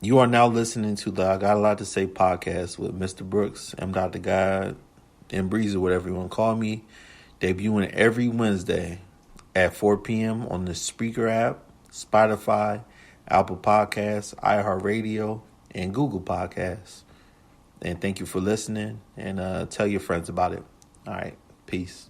You are now listening to the I Got a Lot to Say podcast with Mr. Brooks, M. Dr. God, and Breezer, whatever you want to call me, debuting every Wednesday at 4 p.m. on the Spreaker app, Spotify, Apple Podcasts, iHeartRadio, and Google Podcasts. And thank you for listening, and tell your friends about it. All right, peace.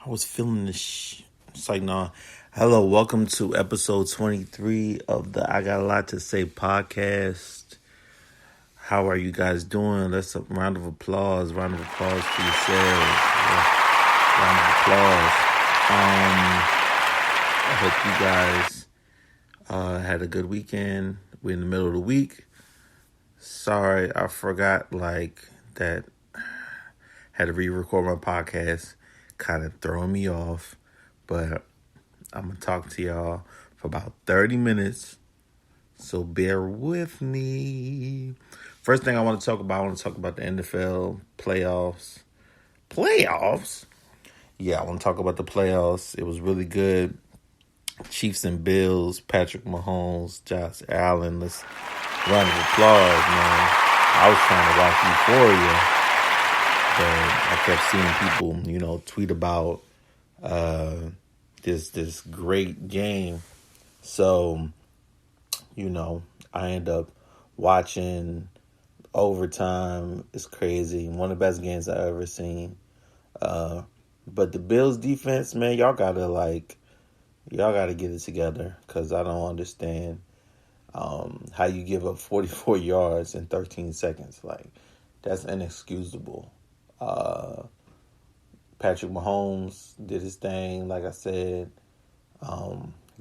I was feeling this. It's like, nah. Hello, welcome to episode 23 of the I Got a Lot to Say podcast. How are you guys doing? Let's a round of applause. Round of applause for yourselves. Yeah, round of applause. I hope you guys had a good weekend. We're in the middle of the week. Sorry, I forgot that. Had to re-record my podcast. Kind of throwing me off, but I'm gonna talk to y'all for about 30 minutes, so bear with me. First thing I want to talk about the NFL playoffs. Yeah, I want to talk about the playoffs. It was really good. Chiefs and Bills, Patrick Mahomes, Josh Allen. Let's round of applause, man. I was trying to watch Euphoria, but I kept seeing people, tweet about this great game. So, I end up watching overtime. It's crazy. One of the best games I've ever seen. But the Bills defense, man, y'all gotta get it together, because I don't understand how you give up 44 yards in 13 seconds. That's inexcusable. Patrick Mahomes did his thing, like I said.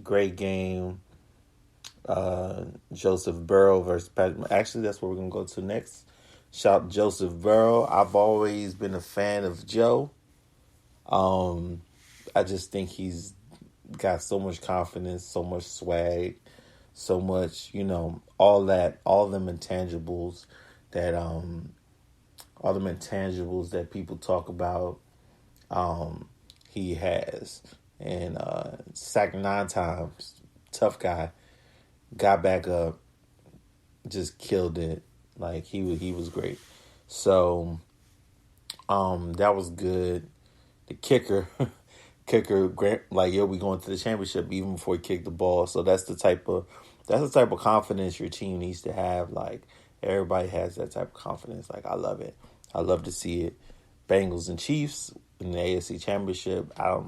Great game. Joseph Burrow versus Patrick. Actually, that's what we're going to go to next. Shout Joseph Burrow. I've always been a fan of Joe. I just think he's got so much confidence, so much swag, so much, all them intangibles that people talk about. He has, and sacked 9 times. Tough guy. Got back up. Just killed it. He was great. So, that was good. The kicker, we going to the championship even before he kicked the ball. So that's the type of confidence your team needs to have. Everybody has that type of confidence. I love it. I love to see it. Bengals and Chiefs in the AFC Championship. I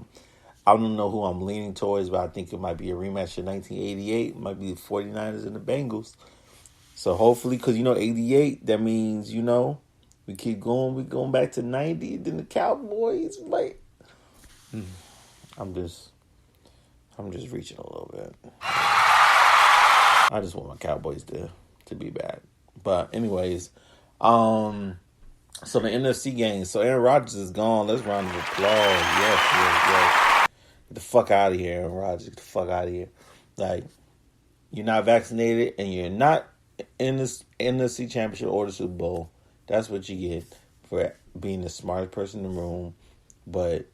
don't know who I'm leaning towards, but I think it might be a rematch of 1988. It might be the 49ers and the Bengals. So hopefully, because 88, that means, we keep going. We're going back to 90. Then the Cowboys might. I'm just reaching a little bit. I just want my Cowboys to be back. But anyways, so the NFC game. So Aaron Rodgers is gone. Let's round of applause. Yes. Get the fuck out of here, Aaron Rodgers. Get the fuck out of here. You're not vaccinated and you're not in this NFC Championship or the Super Bowl. That's what you get for being the smartest person in the room. But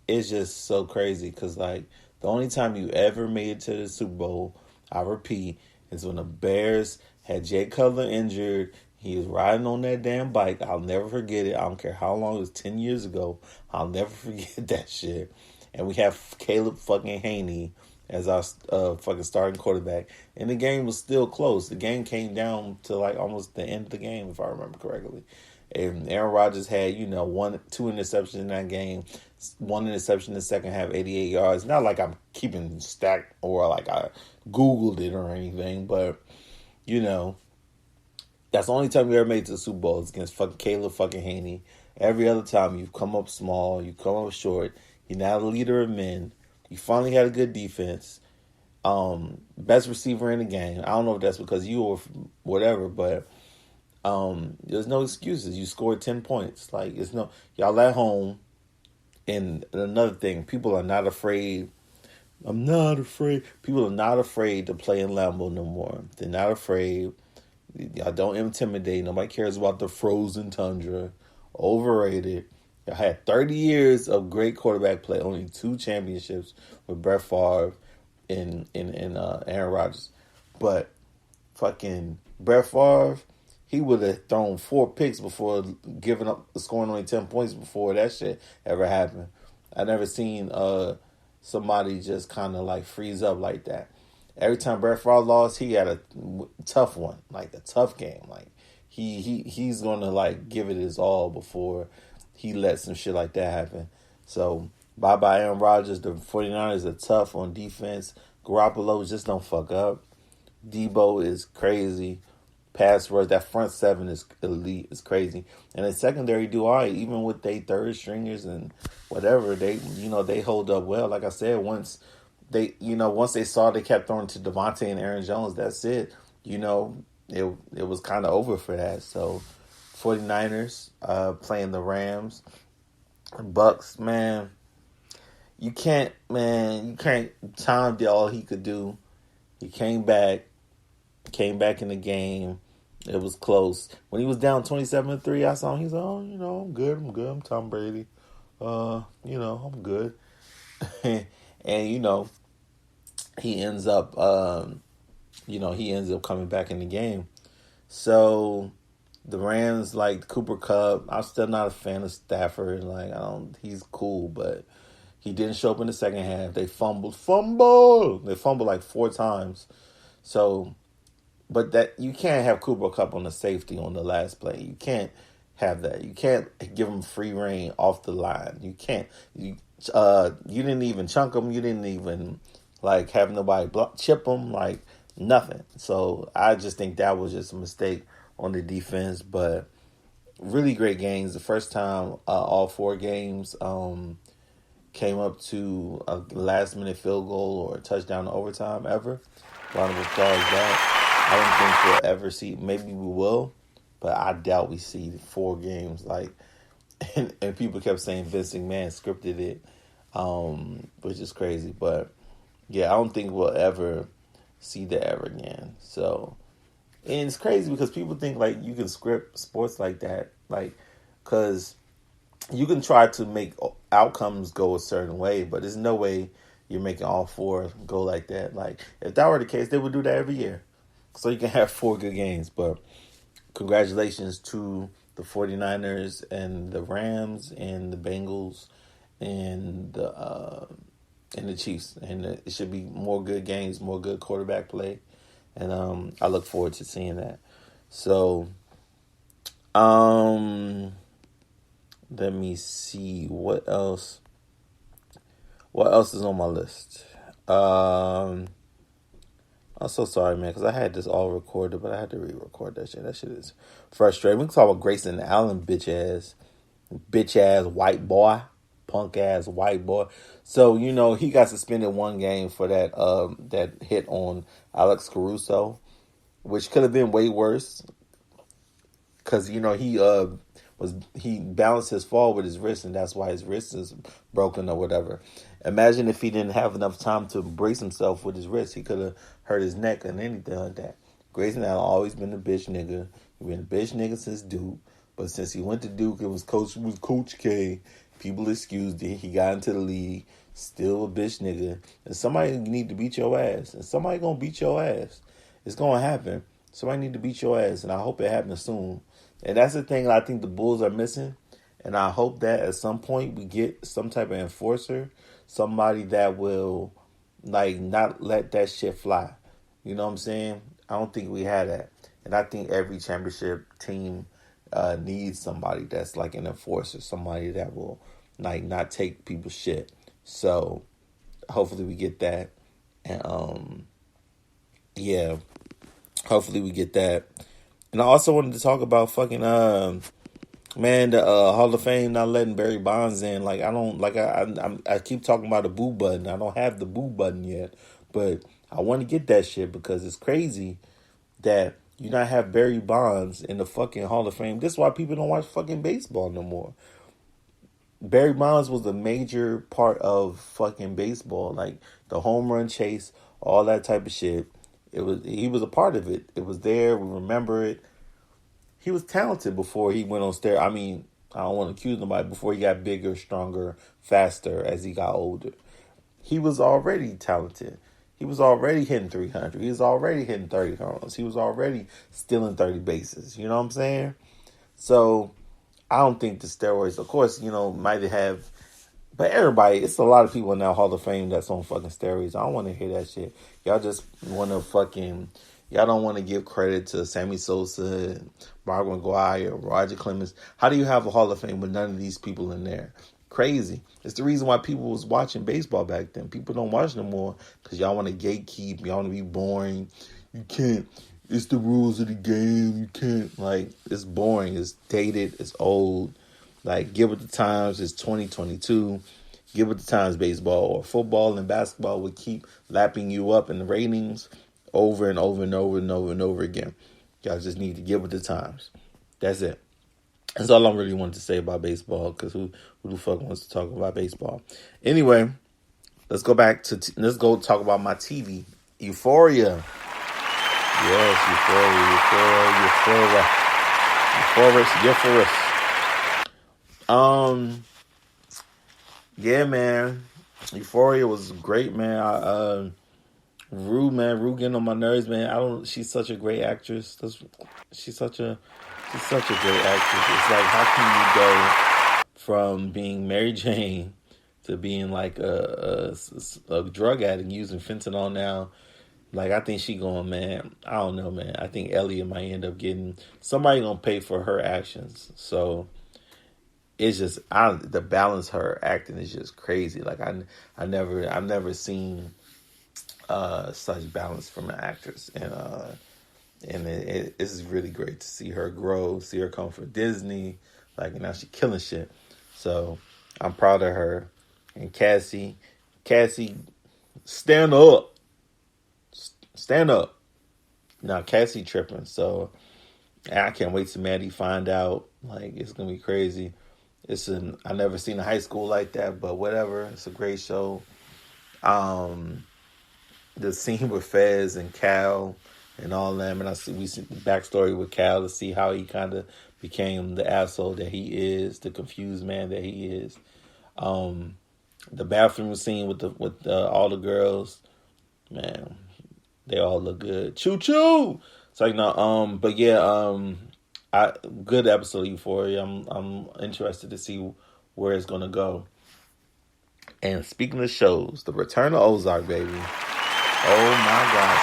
it's just so crazy, because the only time you ever made it to the Super Bowl, I repeat, is when the Bears had Jay Cutler injured. He was riding on that damn bike. I'll never forget it. I don't care how long it was, 10 years ago. I'll never forget that shit. And we have Caleb fucking Haney as our fucking starting quarterback, and the game was still close. The game came down to like almost the end of the game, if I remember correctly. And Aaron Rodgers had, two interceptions in that game, one interception in the second half, 88 yards. Not like I'm keeping stacked or like I Googled it or anything, but that's the only time you ever made it to the Super Bowl is against fucking Caleb fucking Haney. Every other time you've come up small, you come up short. You're not a leader of men. You finally had a good defense. Best receiver in the game. I don't know if that's because you or whatever, but there's no excuses. You scored 10 points. Like, it's no, y'all at home. And another thing, people are not afraid. I'm not afraid. People are not afraid to play in Lambeau no more. They're not afraid. Y'all don't intimidate. Nobody cares about the frozen tundra. Overrated. Y'all had 30 years of great quarterback play. Only 2 championships with Brett Favre and Aaron Rodgers. But fucking Brett Favre, he would have thrown 4 picks before giving up, scoring only 10 points before that shit ever happened. I never seen somebody just kind of like freeze up like that. Every time Brett Favre lost, he had a tough one, like a tough game. Like he's gonna like give it his all before he lets some shit like that happen. So bye Aaron Rodgers. The 49ers are tough on defense. Garoppolo just don't fuck up. Debo is crazy. Pass rush, that front 7 is elite. It's crazy. And the secondary do all right, even with their third stringers and whatever. They hold up well. Like I said, once they saw they kept throwing to Devontae and Aaron Jones, that's it. It was kind of over for that. So 49ers playing the Rams. Bucks, man. You can't. Tom did all he could do. He came back in the game. It was close. When he was down 27-3, I saw him. He's like, I'm good. I'm Tom Brady. I'm good. And, he ends up, coming back in the game. So the Rams, like Cooper Kupp, I'm still not a fan of Stafford. Like, he's cool, but he didn't show up in the second half. They fumbled. They fumbled like 4 times. So, but that you can't have Cooper Kupp on the safety on the last play. You can't have that. You can't give him free reign off the line. You can't. You didn't even chunk him. You didn't even like have nobody chip him. Like nothing. So I just think that was just a mistake on the defense. But really great games. The first time all 4 games came up to a last minute field goal or a touchdown to overtime ever. Round of applause that. I don't think we'll ever see. Maybe we will, but I doubt we see 4 games. Like, and people kept saying Vince McMahon scripted it, which is crazy. But yeah, I don't think we'll ever see that ever again. So, and it's crazy because people think like you can script sports like that, like, because you can try to make outcomes go a certain way, but there's no way you're making all 4 go like that. Like, if that were the case, they would do that every year. So you can have 4 good games. But congratulations to the 49ers and the Rams and the Bengals and the Chiefs. And it should be more good games, more good quarterback play. And I look forward to seeing that. So, let me see what else. What else is on my list? I'm so sorry, man, because I had this all recorded, but I had to re-record that shit. That shit is frustrating. We can talk about Grayson Allen, bitch ass white boy, punk ass white boy. So he got suspended 1 game for that hit on Alex Caruso, which could have been way worse, because he balanced his fall with his wrist, and that's why his wrist is broken or whatever. Imagine if he didn't have enough time to brace himself with his wrist. He could have hurt his neck and anything like that. Grayson Allen always been a bitch nigga. He been a bitch nigga since Duke. But since he went to Duke, it was Coach K. People excused it. He got into the league. Still a bitch nigga. And somebody need to beat your ass. And somebody gonna beat your ass. It's gonna happen. Somebody need to beat your ass. And I hope it happens soon. And that's the thing I think the Bulls are missing. And I hope that at some point we get some type of enforcer. Somebody that will like not let that shit fly. You know what I'm saying? I don't think we had that, and I think every championship team needs somebody that's like an enforcer, somebody that will like not take people's shit. So hopefully we get that, and yeah, hopefully we get that. And I also wanted to talk about fucking man, the Hall of Fame not letting Barry Bonds in. Like I don't like I keep talking about the boo button. I don't have the boo button yet, but I want to get that shit because it's crazy that you not have Barry Bonds in the fucking Hall of Fame. This is why people don't watch fucking baseball no more. Barry Bonds was a major part of fucking baseball, like the home run chase, all that type of shit. He was a part of it. It was there. We remember it. He was talented before he went on steroids. I mean, I don't want to accuse nobody. Before he got bigger, stronger, faster as he got older, he was already talented. He was already hitting 300. He was already hitting 30 home runs. He was already stealing 30 bases. You know what I'm saying? So I don't think the steroids, of course, might have, but everybody, it's a lot of people in that Hall of Fame that's on fucking steroids. I don't want to hear that shit. Y'all just want to y'all don't want to give credit to Sammy Sosa and Mark McGwire, Roger Clemens. How do you have a Hall of Fame with none of these people in there? Crazy. It's the reason why people was watching baseball back then. People don't watch no more because y'all want to gatekeep. Y'all want to be boring. You can't. It's the rules of the game. You can't. Like, it's boring. It's dated. It's old. Like, give it the times. It's 2022. Give it the times, baseball or football and basketball would keep lapping you up in the ratings over and over and over and over and over again. Y'all just need to give it the times. That's it. That's all I really wanted to say about baseball, because who the fuck wants to talk about baseball? Anyway, let's go back to let's go talk about my TV, Euphoria. Yes, Euphoria. Yeah, man. Euphoria was great, man. Rue getting on my nerves, man. She's such a great actress. She's such a great actress. It's like, how can you go from being Mary Jane to being like a drug addict using fentanyl now? Like, I think she going, man, I don't know, man. I think Elliot might end up getting, somebody gonna pay for her actions. So it's just, the balance her acting is just crazy. Like, I've never seen such balance from an actress, and it's really great to see her grow, see her come from Disney, like, and now she's killing shit. So I'm proud of her. And Cassie, stand up. Now Cassie tripping, so I can't wait till Maddie find out. Like, it's gonna be crazy. I never seen a high school like that, but whatever. It's a great show. The scene with Fez and Cal and all them, and we see the backstory with Cal to see how he kind of became the asshole that he is, the confused man that he is. The bathroom scene with all the girls, man, they all look good. Choo choo. It's like, no, but yeah, good episode of Euphoria. I'm interested to see where it's gonna go. And speaking of shows, the return of Ozark, baby. Oh my God,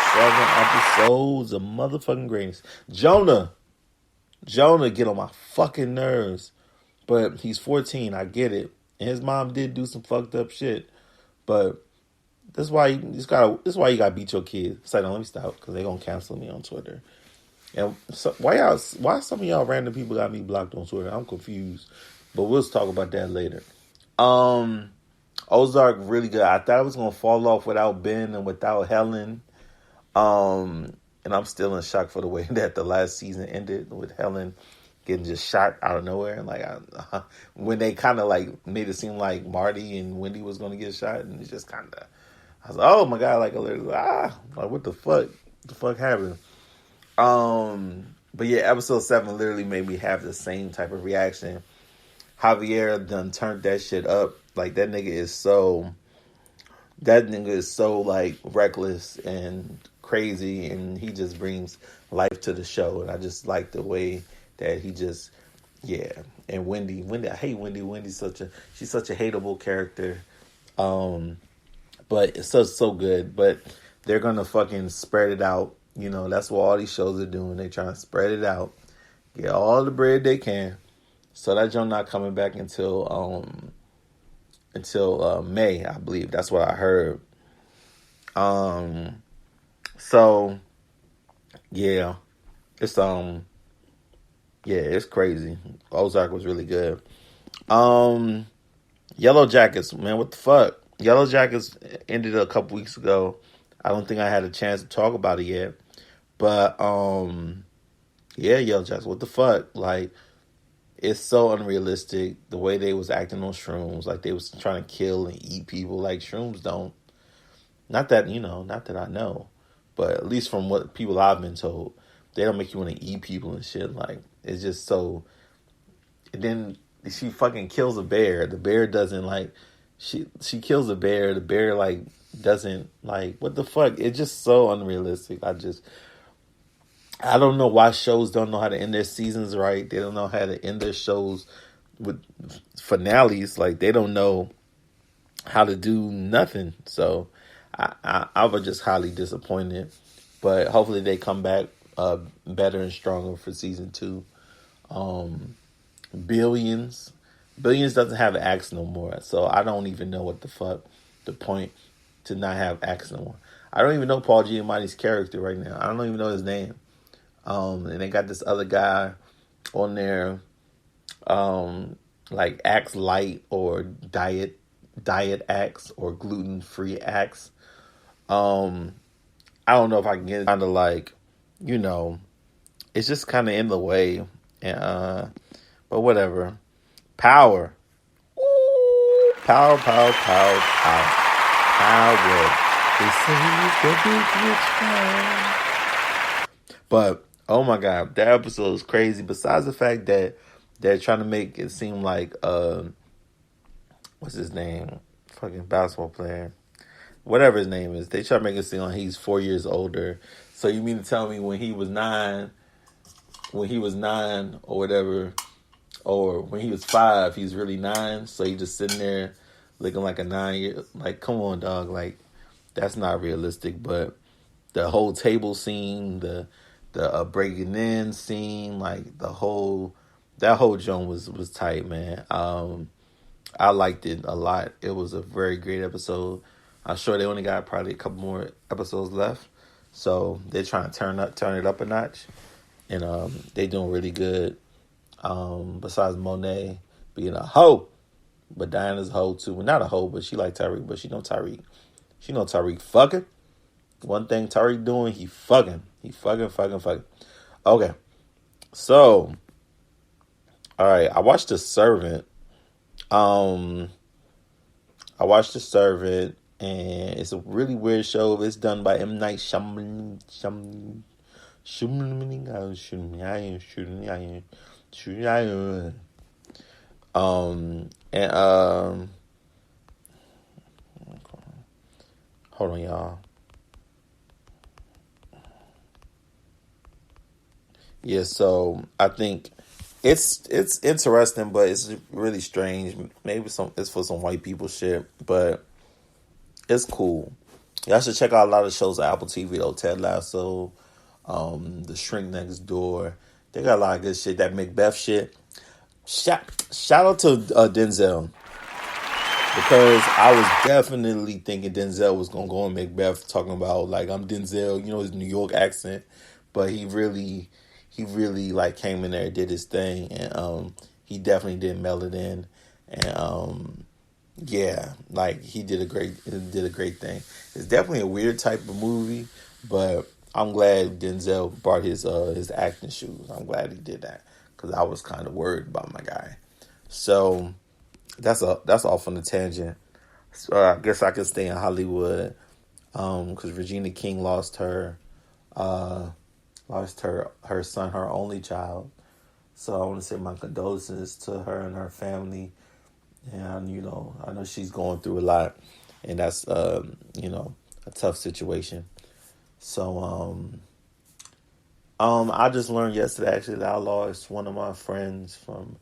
7 episodes of motherfucking greatness. Jonah get on my fucking nerves. But he's 14, I get it. And his mom did do some fucked up shit. But that's why you gotta beat your kids. It's like, no, let me stop, because they're gonna cancel me on Twitter. And so, why some of y'all random people got me blocked on Twitter? I'm confused. But we'll talk about that later. Ozark, really good. I thought it was gonna fall off without Ben and without Helen. And I'm still in shock for the way that the last season ended, with Helen getting just shot out of nowhere. And like, when they kind of like made it seem like Marty and Wendy was gonna get shot, and it just kind of, I was like, oh my God, like what the fuck? What the fuck happened? But yeah, episode 7 literally made me have the same type of reaction. Javier done turned that shit up. Like, that nigga is so like reckless and crazy, and he just brings life to the show. And I just like the way that he just, yeah. And Wendy, I hate Wendy. She's such a hateable character. But it's so good. But they're gonna fucking spread it out. You know, that's what all these shows are doing. They trying to spread it out, get all the bread they can. So that joint not coming back until May, I believe. That's what I heard. So yeah, it's it's crazy. Ozark was really good. Yellow Jackets, man, what the fuck? Yellow Jackets ended a couple weeks ago. I don't think I had a chance to talk about it yet. But yeah, Yellow Jackets, what the fuck? Like, it's so unrealistic the way they was acting on shrooms, like they was trying to kill and eat people. Like, shrooms don't. Not that not that I know, but at least from what people I've been told, they don't make you want to eat people and shit. Like, it's just so. And then she fucking kills a bear. The bear doesn't like. She kills a bear. The bear like doesn't like. What the fuck? It's just so unrealistic. I don't know why shows don't know how to end their seasons right. They don't know how to end their shows with finales. Like, they don't know how to do nothing. So I was just highly disappointed. But hopefully they come back better and stronger for season 2. Billions doesn't have Axe no more. So I don't even know what the fuck the point to not have Axe no more. I don't even know Paul Giamatti's character right now. I don't even know his name. And they got this other guy on there, like Axe Light or Diet Axe or Gluten Free Axe. I don't know if I can get it. Kind of like, it's just kind of in the way. And, but whatever. Power. Ooh, power. Power. They say he's the big rich man. But oh my god, that episode is crazy. Besides the fact that they're trying to make it seem like what's his name? Fucking basketball player. Whatever his name is. They try to make it seem like he's 4 years older. So you mean to tell me when he was 9 or whatever, or when he was 5, he's really 9, so he just sitting there looking like a 9-year, like, come on, dog, like, that's not realistic. But the whole table scene, the breaking in scene, like that whole joint was tight, man. I liked it a lot. It was a very great episode. I'm sure they only got probably a couple more episodes left, so they're trying to turn it up a notch, and they doing really good. Besides Monet being a hoe, but Diana's a hoe too. Well, not a hoe, but she like Tyreek, but she know Tyreek. She know Tyreek fucking. One thing Tyreek doing, he fucking. He fucking. Okay. So, all right, I watched The Servant. And it's a really weird show. It's done by M. Night Shyamalan. Hold on, y'all. Yeah, so I think it's interesting, but it's really strange. Maybe it's for some white people shit, but it's cool. Y'all should check out a lot of shows on Apple TV though. Ted Lasso, The Shrink Next Door. They got a lot of good shit. That Macbeth shit. Shout out to Denzel, because I was definitely thinking Denzel was gonna go on Macbeth talking about like, I'm Denzel, his New York accent, but he really like came in there and did his thing, and he definitely did mail it in, and yeah, like he did a great thing. It's definitely a weird type of movie, but I'm glad Denzel brought his acting shoes. I'm glad he did that, because I was kind of worried about my guy. So that's off on a tangent. So I guess I could stay in Hollywood, because Regina King lost her son, her only child. So I want to say my condolences to her and her family. And I know she's going through a lot, and that's a tough situation. So I just learned yesterday actually that I lost one of my friends from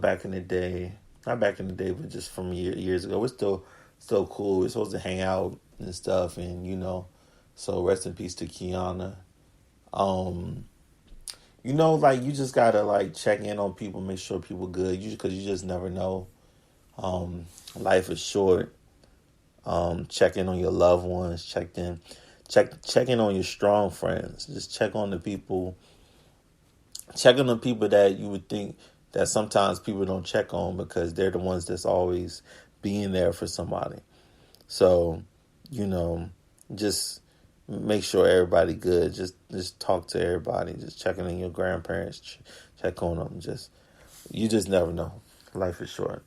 back in the day. Not back in the day, but just from years ago. We're still so cool. We're supposed to hang out and stuff, and so rest in peace to Kiana. Um, like you just gotta like check in on people, make sure people good. Because you just never know. Life is short. Check in on your loved ones. Check in on your strong friends. Just check on the people. Check on the people that you would think that sometimes people don't check on because they're the ones that's always being there for somebody. So, you know, just make sure everybody good. Just talk to everybody. Just checking on your grandparents. Check on them. You just never know. Life is short.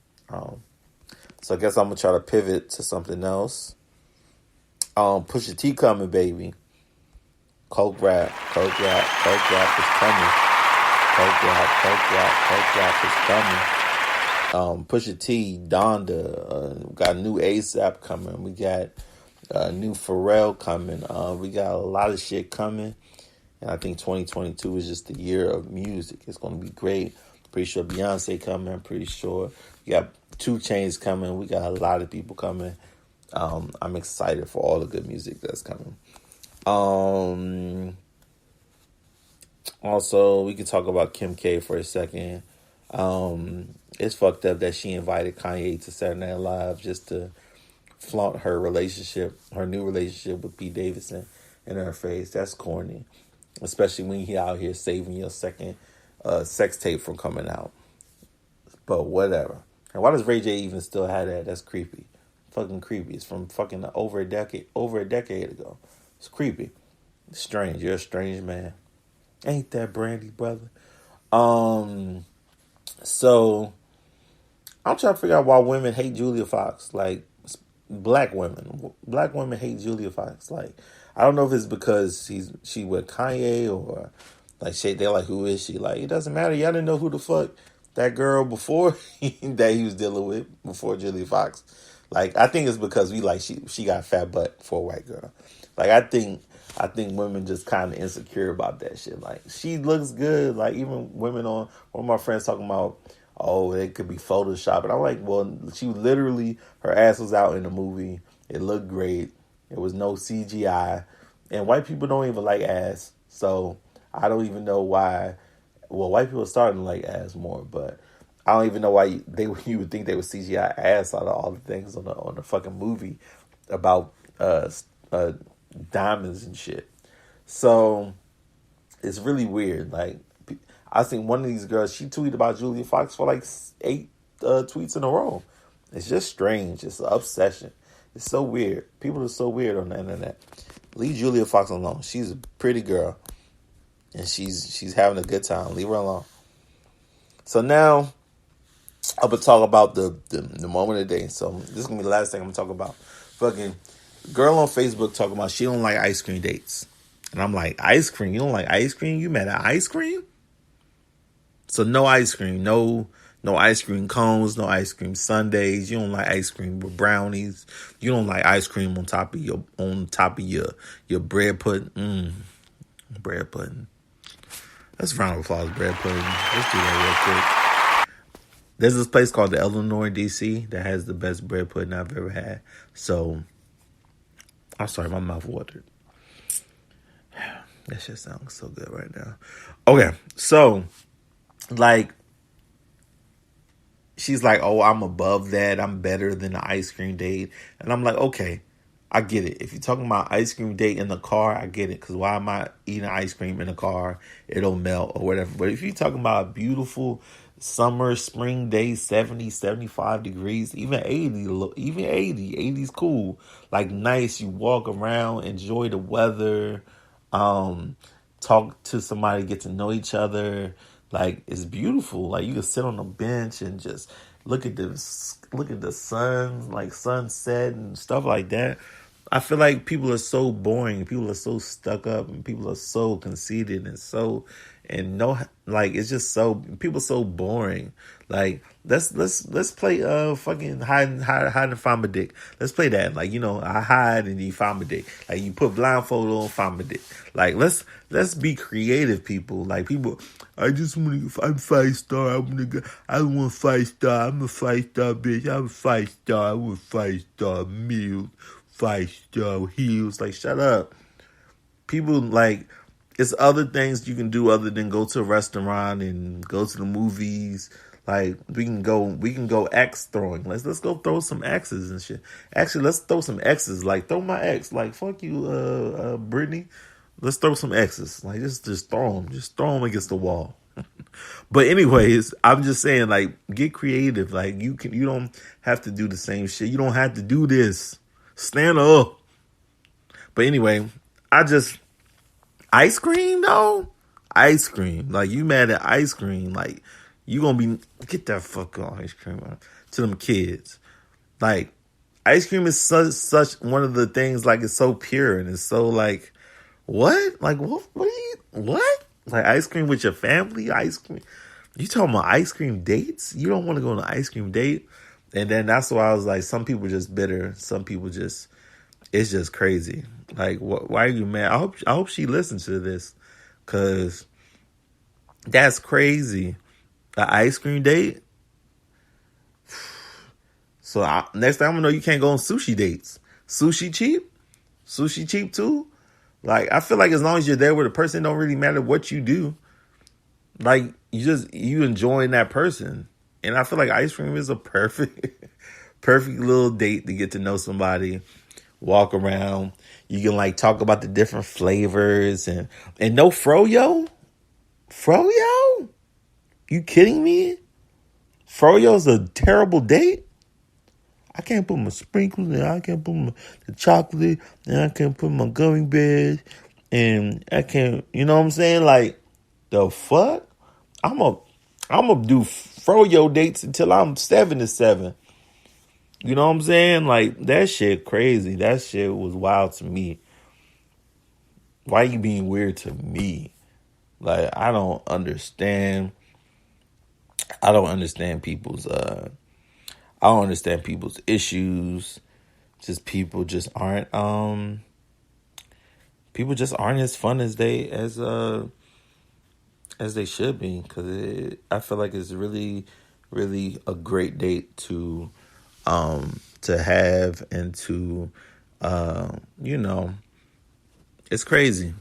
So I guess I'm gonna try to pivot to something else. Push your T coming, baby. Coke rap is coming. Coke rap is coming. Pusha T, Donda, got a new ASAP coming. We got a new Pharrell coming. We got a lot of shit coming. And I think 2022 is just the year of music. It's going to be great. Pretty sure Beyonce coming. I'm pretty sure we got 2 Chainz coming. We got a lot of people coming. I'm excited for all the good music that's coming. Also, we could talk about Kim K for a second. It's fucked up that she invited Kanye to Saturday Night Live just to flaunt her new relationship with Pete Davidson in her face. That's corny. Especially when you out here saving your second sex tape from coming out. But whatever. And why does Ray J even still have that? That's creepy. Fucking creepy. It's from fucking over a decade ago. It's creepy. It's strange. You're a strange man. Ain't that Brandy, brother? So I'm trying to figure out why women hate Julia Fox. Like, black women hate Julia Fox. Like, I don't know if it's because she with Kanye or like they're like, who is she? Like, it doesn't matter. Y'all didn't know who the fuck that girl before that he was dealing with before Julia Fox. Like, I think it's because she got fat butt for a white girl. Like, I think women just kind of insecure about that shit. Like, she looks good. Like, even women one of my friends talking about, oh, it could be Photoshop. And I'm like, well, she literally, her ass was out in the movie. It looked great. It was no CGI. And white people don't even like ass. So I don't even know why. Well, white people are starting to like ass more, but I don't even know why you would think they would CGI ass out of all the things on the fucking movie about diamonds and shit. So it's really weird. Like, I seen one of these girls, she tweeted about Julia Fox for like 8 tweets in a row. It's just strange. It's an obsession. It's so weird. People are so weird on the internet. Leave Julia Fox alone. She's a pretty girl. And she's having a good time. Leave her alone. So now, I'm going to talk about the moment of the day. So this is going to be the last thing I'm going to talk about. Fucking girl on Facebook talking about she don't like ice cream dates. And I'm like, ice cream? You don't like ice cream? You mad at ice cream? So no ice cream. No ice cream cones. No ice cream sundaes. You don't like ice cream with brownies. You don't like ice cream on top of your bread pudding. Bread pudding. Let's round of applause, bread pudding. Let's do that real quick. There's this place called the Eleanor in DC that has the best bread pudding I've ever had. So, I'm sorry, my mouth watered. That shit sounds so good right now. Okay, so, like, she's like, oh, I'm above that. I'm better than an ice cream date. And I'm like, okay, I get it. If you're talking about ice cream date in the car, I get it. Because why am I eating ice cream in the car? It'll melt or whatever. But if you're talking about a beautiful summer, spring day, 70, 75 degrees, even 80 is cool. Like, nice. You walk around, enjoy the weather, talk to somebody, get to know each other. Like, it's beautiful. Like, you can sit on a bench and just look at the sun, like sunset and stuff like that. I feel like people are so boring. People are so stuck up, and people are so conceited and so and no like it's just so people are so boring. Like let's play fucking hide and find my dick. Let's play that. Like I hide and you find my dick. Like you put blindfold on, find my dick. Like let's be creative, people. Like people, I just want to. I'm 5-star. I want 5-star. I'm a 5-star bitch. I'm a 5-star. I want 5-star meals. 5-star heels. Like shut up. People like it's other things you can do other than go to a restaurant and go to the movies. Like we can go axe throwing. Let's go throw some axes and shit. Actually, let's throw some X's. Like throw my X. Like fuck you, Brittany. Let's throw some X's. Like just throw them. Just throw them against the wall. But anyways, I'm just saying, like, get creative. Like you don't have to do the same shit. You don't have to do this. Stand up. But anyway, ice cream though? Ice cream. Like you mad at ice cream. Like you gonna be, get that fuck on ice cream to them kids. Like ice cream is such one of the things, like it's so pure and it's so like, what? Like what? Like ice cream with your family? Ice cream? You talking about ice cream dates? You don't want to go on an ice cream date? And then that's why I was like, some people just bitter. Some people just, it's just crazy. Like, why are you mad? I hope she listens to this, cause that's crazy. The ice cream date. So next time I know you can't go on sushi dates. Sushi cheap? Sushi cheap too? Like I feel like as long as you're there with a person, it don't really matter what you do. Like you enjoying that person. And I feel like ice cream is a perfect little date to get to know somebody, walk around. You can like talk about the different flavors and no Fro Yo? Fro Yo? You kidding me? Fro Yo's a terrible date? I can't put my sprinkles and I can't put the chocolate and I can't put my gummy bears and I can't, you know what I'm saying? Like, the fuck? I'm gonna do Fro Yo dates until I'm 77. You know what I'm saying? Like, that shit crazy. That shit was wild to me. Why you being weird to me? Like, I don't understand people's I don't understand people's issues. Just people just aren't as fun as they should be, because I feel like it's really, really a great date to have and to it's crazy.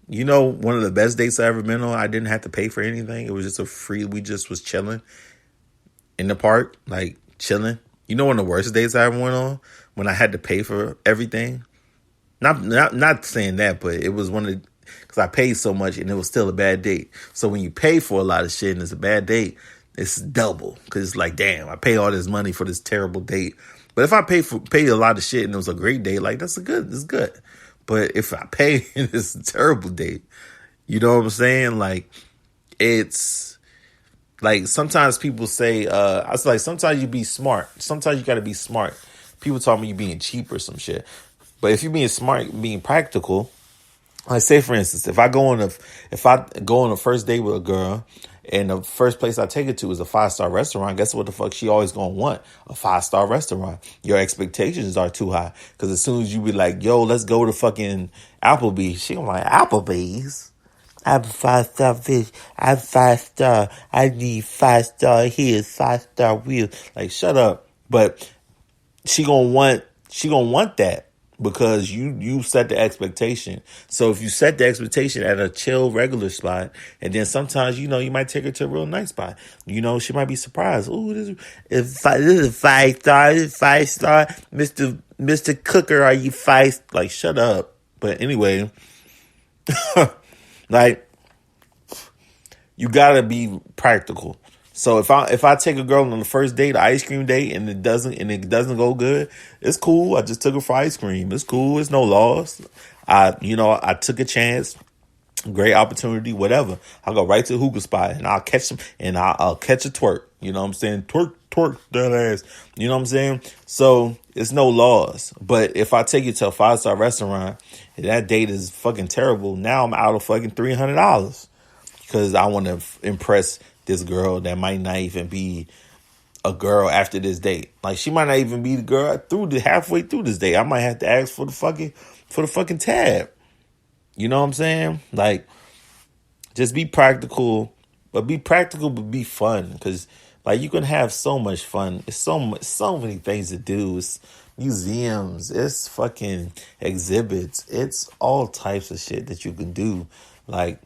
One of the best dates I ever been on, I didn't have to pay for anything. It was just we just was chilling in the park, like chilling. One of the worst dates I ever went on, when I had to pay for everything. Not saying that, but it was one of the, because I paid so much and it was still a bad date. So when you pay for a lot of shit and it's a bad date, it's double, because it's like, damn, I pay all this money for this terrible date. But if I pay a lot of shit and it was a great date, like it's good. But if I pay and it's a terrible date, you know what I'm saying? Like, it's like sometimes people say, I was like, sometimes you be smart. Sometimes you got to be smart. People tell me you being cheap or some shit. But if you're being smart, being practical, like say for instance, if I go on a first date with a girl and the first place I take her to is a 5-star restaurant, guess what the fuck she always gonna want? A 5-star restaurant. Your expectations are too high. Because as soon as you be like, yo, let's go to fucking Applebee's, she gonna be like, Applebee's? I'm 5-star fish. I'm 5-star. I need 5-star heels, 5-star wheels. Like, shut up. But she gonna want that, because you set the expectation. So if you set the expectation at a chill, regular spot, and then sometimes, you might take her to a real nice spot. She might be surprised. Ooh, this is 5-star. This is 5-star. Mr. Cooker, are you 5? Like, shut up. But anyway, like, you gotta be practical. So if I take a girl on the first date, ice cream date, and it doesn't go good, it's cool. I just took her for ice cream. It's cool. It's no loss. I took a chance. Great opportunity, whatever. I'll go right to the hookah spot and I'll catch them and I'll catch a twerk. You know what I'm saying? Twerk, twerk that ass. You know what I'm saying? So it's no laws. But if I take you to a 5-star restaurant and that date is fucking terrible, now I'm out of fucking $300 because I want to impress this girl that might not even be a girl after this date. Like, she might not even be the girl halfway through this date. I might have to ask for the fucking tab. You know what I'm saying? Like, just be practical, but be fun, because like you can have so much fun. It's so many things to do. It's museums, it's fucking exhibits, it's all types of shit that you can do. Like,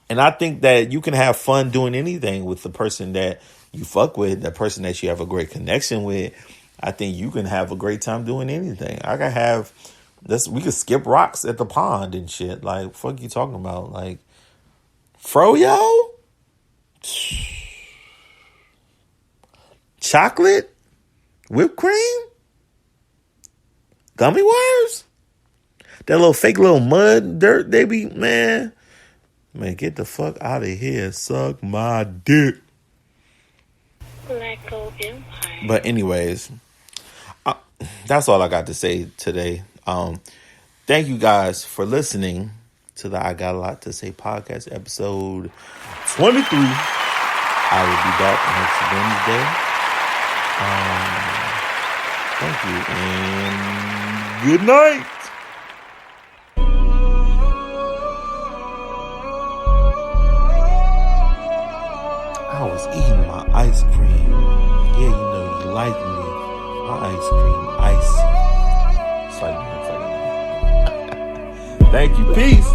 and I think that you can have fun doing anything with the person that you fuck with, the person that you have a great connection with. I think you can have a great time doing anything. We could skip rocks at the pond and shit. Like, fuck you talking about? Like, Fro Yo? Chocolate? Whipped cream? Gummy worms? That little fake little mud dirt they be, man, get the fuck out of here. Suck my dick. Let go Empire. But anyways, that's all I got to say today. Thank you guys for listening to the I Got a Lot to Say podcast, episode 23. I will be back next Wednesday. Thank you and good night. I was eating my ice cream. Yeah, you know you like me. My ice cream icy. It's like Thank you. Peace.